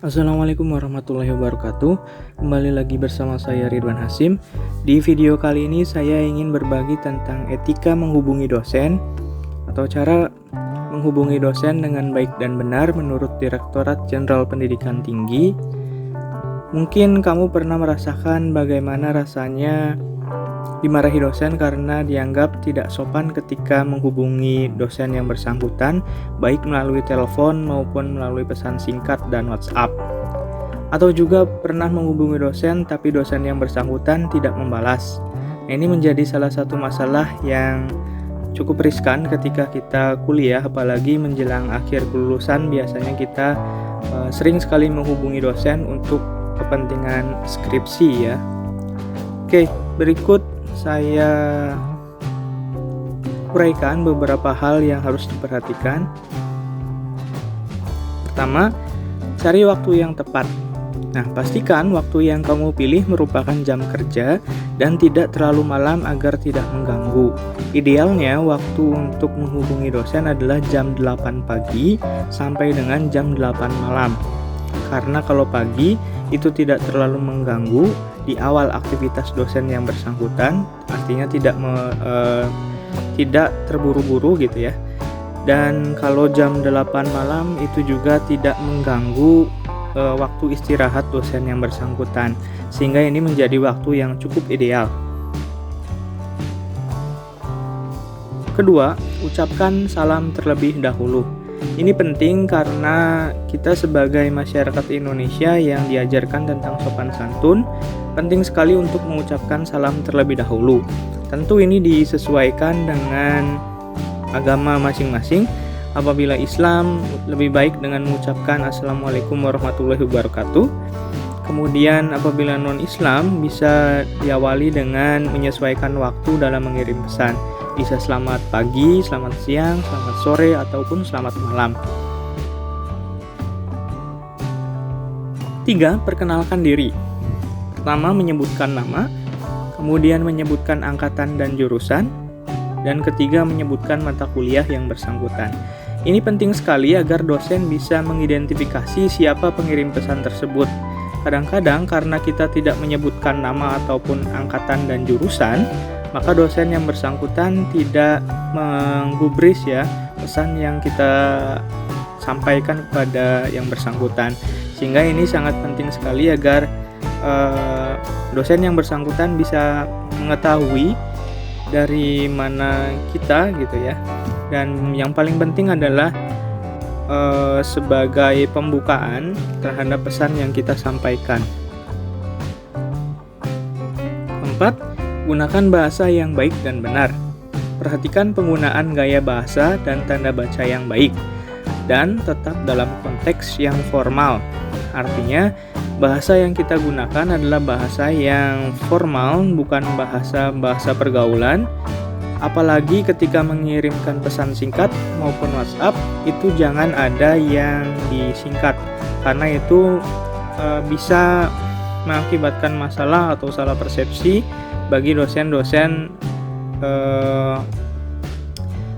Assalamualaikum warahmatullahi wabarakatuh. Kembali lagi bersama saya Ridwan Hasim. Di video kali ini saya ingin berbagi tentang etika menghubungi dosen atau cara menghubungi dosen dengan baik dan benar menurut Direktorat Jenderal Pendidikan Tinggi. Mungkin kamu pernah merasakan bagaimana rasanya dimarahi dosen karena dianggap tidak sopan ketika menghubungi dosen yang bersangkutan, baik melalui telepon maupun melalui pesan singkat dan WhatsApp. Atau juga pernah menghubungi dosen tapi dosen yang bersangkutan tidak membalas. Ini menjadi salah satu masalah yang cukup riskan ketika kita kuliah, apalagi menjelang akhir kelulusan. Biasanya kita sering sekali menghubungi dosen untuk kepentingan skripsi ya. Oke, berikut saya uraikan beberapa hal yang harus diperhatikan. Pertama, cari waktu yang tepat. Nah, pastikan waktu yang kamu pilih merupakan jam kerja dan tidak terlalu malam agar tidak mengganggu. Idealnya, waktu untuk menghubungi dosen adalah jam 8 pagi sampai dengan jam 8 malam. Karena kalau pagi itu tidak terlalu mengganggu di awal aktivitas dosen yang bersangkutan, artinya tidak terburu-buru gitu ya. Dan kalau jam 8 malam itu juga tidak mengganggu waktu istirahat dosen yang bersangkutan, sehingga ini menjadi waktu yang cukup ideal. Kedua, ucapkan salam terlebih dahulu. Ini penting karena kita sebagai masyarakat Indonesia yang diajarkan tentang sopan santun, penting sekali untuk mengucapkan salam terlebih dahulu. Tentu ini disesuaikan dengan agama masing-masing. Apabila Islam, lebih baik dengan mengucapkan Assalamualaikum warahmatullahi wabarakatuh. Kemudian apabila non-Islam, bisa diawali dengan menyesuaikan waktu dalam mengirim pesan. Bisa selamat pagi, selamat siang, selamat sore, ataupun selamat malam. 3. Perkenalkan diri. Pertama, menyebutkan nama, kemudian menyebutkan angkatan dan jurusan, dan ketiga, menyebutkan mata kuliah yang bersangkutan. Ini penting sekali agar dosen bisa mengidentifikasi siapa pengirim pesan tersebut. Kadang-kadang karena kita tidak menyebutkan nama ataupun angkatan dan jurusan, maka dosen yang bersangkutan tidak menggubris ya pesan yang kita sampaikan kepada yang bersangkutan. Sehingga ini sangat penting sekali agar dosen yang bersangkutan bisa mengetahui dari mana kita gitu ya. Dan yang paling penting adalah sebagai pembukaan terhadap pesan yang kita sampaikan. 4. Gunakan bahasa yang baik dan benar. Perhatikan penggunaan gaya bahasa dan tanda baca yang baik, dan tetap dalam konteks yang formal. Artinya, bahasa yang kita gunakan adalah bahasa yang formal, bukan bahasa pergaulan. Apalagi ketika mengirimkan pesan singkat maupun WhatsApp, itu jangan ada yang disingkat, karena itu bisa mengakibatkan masalah atau salah persepsi bagi dosen-dosen,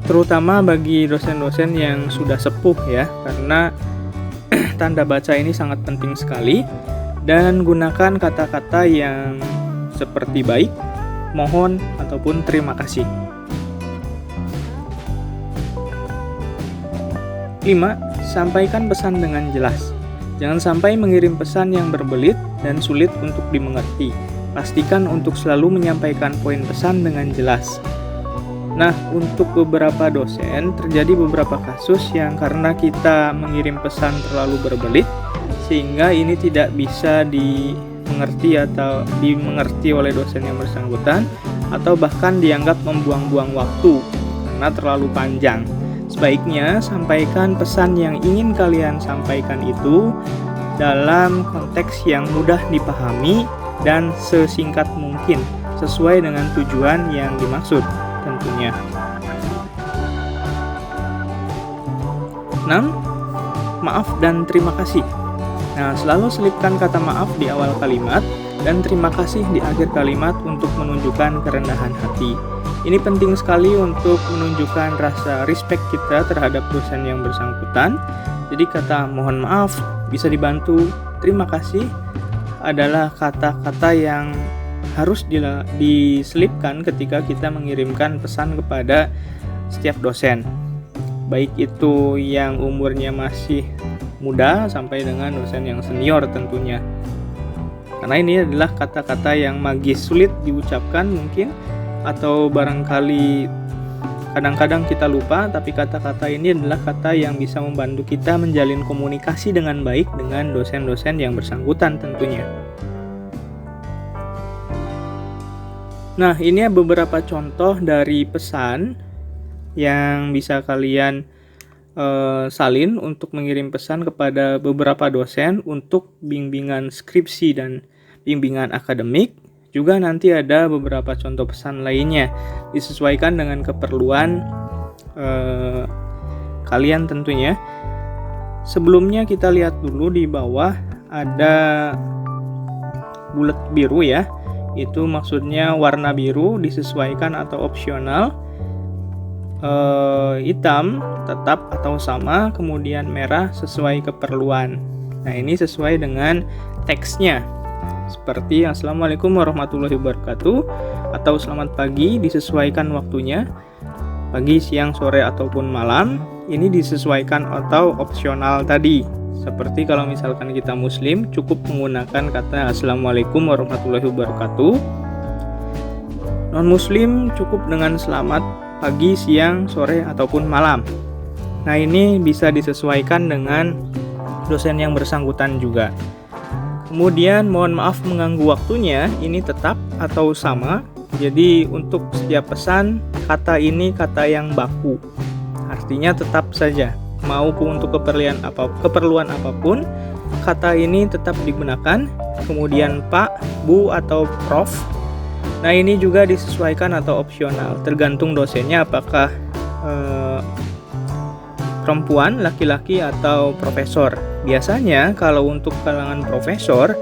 terutama bagi dosen-dosen yang sudah sepuh ya, karena tanda baca ini sangat penting sekali. Dan gunakan kata-kata yang seperti baik, mohon, ataupun terima kasih. 5. Sampaikan pesan dengan jelas. Jangan sampai mengirim pesan yang berbelit dan sulit untuk dimengerti. Pastikan untuk selalu menyampaikan poin pesan dengan jelas. Nah, untuk beberapa dosen, terjadi beberapa kasus yang karena kita mengirim pesan terlalu berbelit, sehingga ini tidak bisa dimengerti oleh dosen yang bersangkutan, atau bahkan dianggap membuang-buang waktu karena terlalu panjang. Sebaiknya sampaikan pesan yang ingin kalian sampaikan itu dalam konteks yang mudah dipahami dan sesingkat mungkin, sesuai dengan tujuan yang dimaksud tentunya. 6. Maaf dan terima kasih. Nah, selalu selipkan kata maaf di awal kalimat dan terima kasih di akhir kalimat untuk menunjukkan kerendahan hati. Ini penting sekali untuk menunjukkan rasa respect kita terhadap dosen yang bersangkutan Jadi kata mohon maaf, bisa dibantu, terima kasih adalah kata-kata yang harus diselipkan ketika kita mengirimkan pesan kepada setiap dosen, baik itu yang umurnya masih muda sampai dengan dosen yang senior tentunya. Karena ini adalah kata-kata yang magis, sulit diucapkan mungkin, atau barangkali kadang-kadang kita lupa, tapi kata-kata ini adalah kata yang bisa membantu kita menjalin komunikasi dengan baik dengan dosen-dosen yang bersangkutan tentunya. Nah, ini beberapa contoh dari pesan yang bisa kalian salin untuk mengirim pesan kepada beberapa dosen untuk bimbingan skripsi dan bimbingan akademik. Juga nanti ada beberapa contoh pesan lainnya, disesuaikan dengan keperluan kalian tentunya. Sebelumnya kita lihat dulu di bawah ada bulat biru ya. Itu maksudnya warna biru disesuaikan atau opsional, hitam tetap atau sama, kemudian merah sesuai keperluan. Nah, ini sesuai dengan teksnya, seperti Assalamualaikum warahmatullahi wabarakatuh atau selamat pagi, disesuaikan waktunya, pagi, siang, sore ataupun malam. Ini disesuaikan atau opsional tadi. Seperti kalau misalkan kita muslim, cukup menggunakan kata Assalamualaikum warahmatullahi wabarakatuh. Non muslim cukup dengan selamat pagi, siang, sore ataupun malam. Nah, ini bisa disesuaikan dengan dosen yang bersangkutan juga. Kemudian mohon maaf mengganggu waktunya, ini tetap atau sama. Jadi untuk setiap pesan, kata ini kata yang baku, artinya tetap saja. Maupun untuk keperluan apapun, kata ini tetap digunakan. Kemudian Pak, Bu, atau Prof. Nah, ini juga disesuaikan atau opsional, tergantung dosennya apakah perempuan, laki-laki, atau profesor. Biasanya kalau untuk kalangan profesor,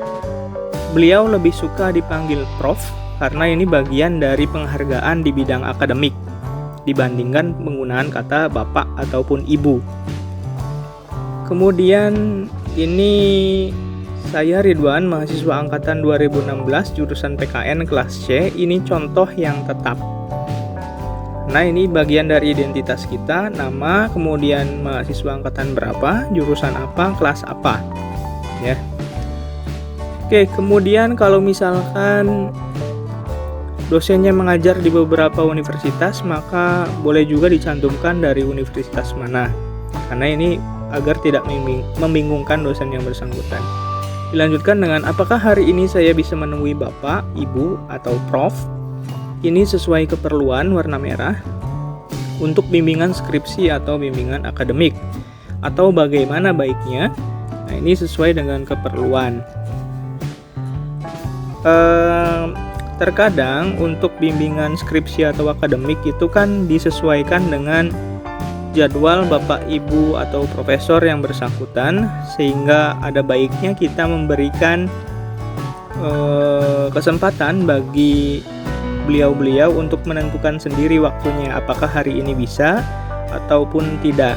beliau lebih suka dipanggil Prof karena ini bagian dari penghargaan di bidang akademik dibandingkan penggunaan kata Bapak ataupun Ibu. Kemudian ini saya Ridwan, mahasiswa angkatan 2016 jurusan PKN kelas C. Ini contoh yang tetap. Nah, ini bagian dari identitas kita, nama, kemudian mahasiswa angkatan berapa, jurusan apa, kelas apa. Ya. Oke, kemudian kalau misalkan dosennya mengajar di beberapa universitas, maka boleh juga dicantumkan dari universitas mana. Karena ini agar tidak membingungkan dosen yang bersangkutan. Dilanjutkan dengan apakah hari ini saya bisa menemui Bapak, Ibu, atau Prof. Ini sesuai keperluan, warna merah, untuk bimbingan skripsi atau bimbingan akademik. Atau bagaimana baiknya, nah ini sesuai dengan keperluan. Terkadang untuk bimbingan skripsi atau akademik itu kan disesuaikan dengan jadwal Bapak, Ibu, atau profesor yang bersangkutan, sehingga ada baiknya kita memberikan kesempatan bagi beliau-beliau untuk menentukan sendiri waktunya, apakah hari ini bisa ataupun tidak.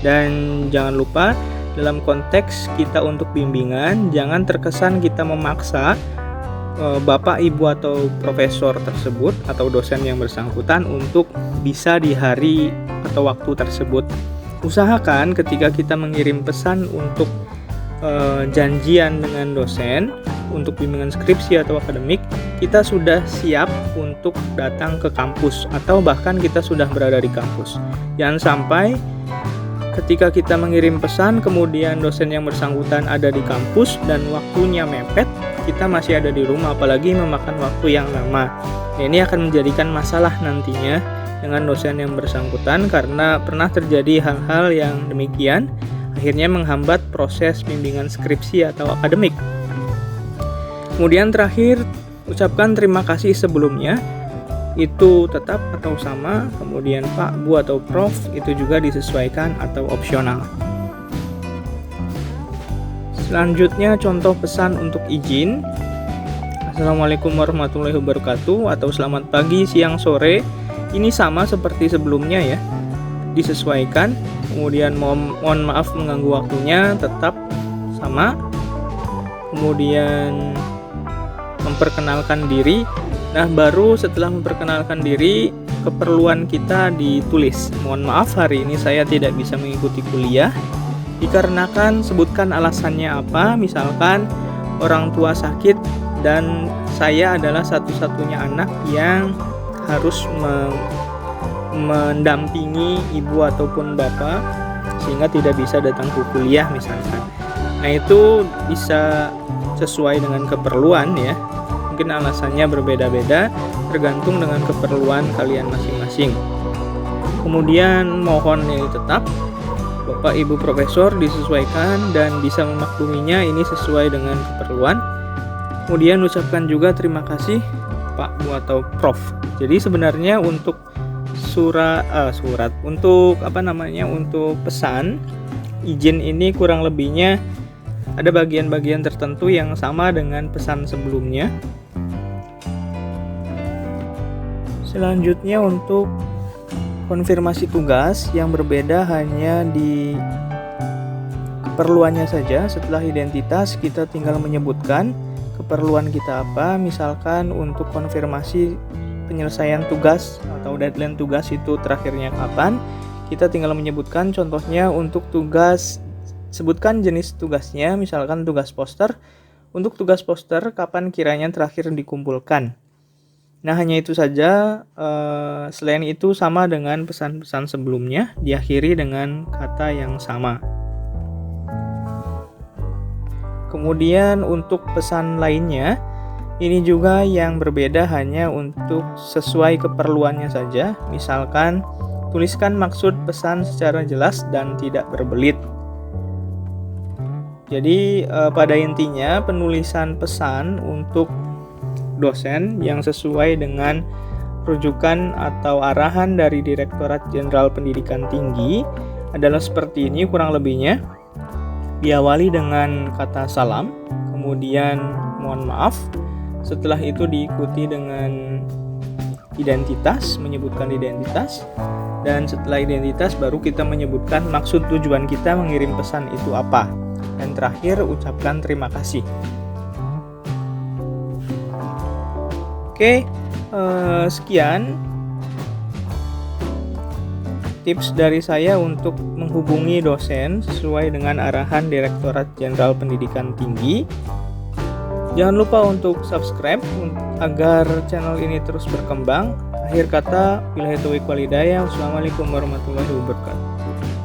Dan jangan lupa dalam konteks kita untuk bimbingan, jangan terkesan kita memaksa Bapak, Ibu, atau profesor tersebut atau dosen yang bersangkutan untuk bisa di hari atau waktu tersebut. Usahakan ketika kita mengirim pesan untuk janjian dengan dosen untuk bimbingan skripsi atau akademik, kita sudah siap untuk datang ke kampus atau bahkan kita sudah berada di kampus. Jangan sampai ketika kita mengirim pesan kemudian dosen yang bersangkutan ada di kampus dan waktunya mepet, kita masih ada di rumah, apalagi memakan waktu yang lama. Nah, ini akan menjadikan masalah nantinya dengan dosen yang bersangkutan karena pernah terjadi hal-hal yang demikian, akhirnya menghambat proses bimbingan skripsi atau akademik. Kemudian terakhir, ucapkan terima kasih sebelumnya, itu tetap atau sama, kemudian Pak, Bu, atau Prof itu juga disesuaikan atau opsional. Selanjutnya contoh pesan untuk izin. Assalamualaikum warahmatullahi wabarakatuh atau selamat pagi, siang, sore. Ini sama seperti sebelumnya ya. disesuaikan. Kemudian mohon maaf mengganggu waktunya, tetap sama. Kemudian memperkenalkan diri. Nah, baru setelah memperkenalkan diri, keperluan kita ditulis. Mohon maaf, hari ini saya tidak bisa mengikuti kuliah dikarenakan sebutkan alasannya apa. Misalkan orang tua sakit dan saya adalah satu-satunya anak yang harus mendampingi ibu ataupun bapak sehingga tidak bisa datang ke kuliah misalkan. Nah, itu bisa sesuai dengan keperluan ya. Mungkin alasannya berbeda-beda tergantung dengan keperluan kalian masing-masing. Kemudian mohon ini tetap Bapak Ibu Profesor disesuaikan dan bisa memakluminya ini sesuai dengan keperluan. Kemudian ucapkan juga terima kasih Pak Bu atau Prof. Jadi sebenarnya untuk untuk pesan izin ini kurang lebihnya ada bagian-bagian tertentu yang sama dengan pesan sebelumnya. Selanjutnya untuk konfirmasi tugas yang berbeda hanya di keperluannya saja. Setelah identitas kita tinggal menyebutkan keperluan kita apa. Misalkan untuk konfirmasi penyelesaian tugas atau deadline tugas itu terakhirnya kapan, kita tinggal menyebutkan. Contohnya untuk tugas, sebutkan jenis tugasnya, misalkan tugas poster. Untuk tugas poster kapan kiranya terakhir dikumpulkan. Nah, hanya itu saja. Selain itu sama dengan pesan-pesan sebelumnya, diakhiri dengan kata yang sama. Kemudian untuk pesan lainnya, ini juga yang berbeda hanya untuk sesuai keperluannya saja. Misalkan, tuliskan maksud pesan secara jelas dan tidak berbelit. Jadi pada intinya penulisan pesan untuk dosen yang sesuai dengan rujukan atau arahan dari Direktorat Jenderal Pendidikan Tinggi adalah seperti ini kurang lebihnya. Diawali dengan kata salam, kemudian mohon maaf, setelah itu diikuti dengan identitas, menyebutkan identitas, dan setelah identitas baru kita menyebutkan maksud tujuan kita mengirim pesan itu apa, dan terakhir ucapkan terima kasih. Oke, sekian tips dari saya untuk menghubungi dosen sesuai dengan arahan Direktorat Jenderal Pendidikan Tinggi. Jangan lupa untuk subscribe agar channel ini terus berkembang. Akhir kata, billahi taufiq wal hidayah. Wassalamualaikum warahmatullahi wabarakatuh.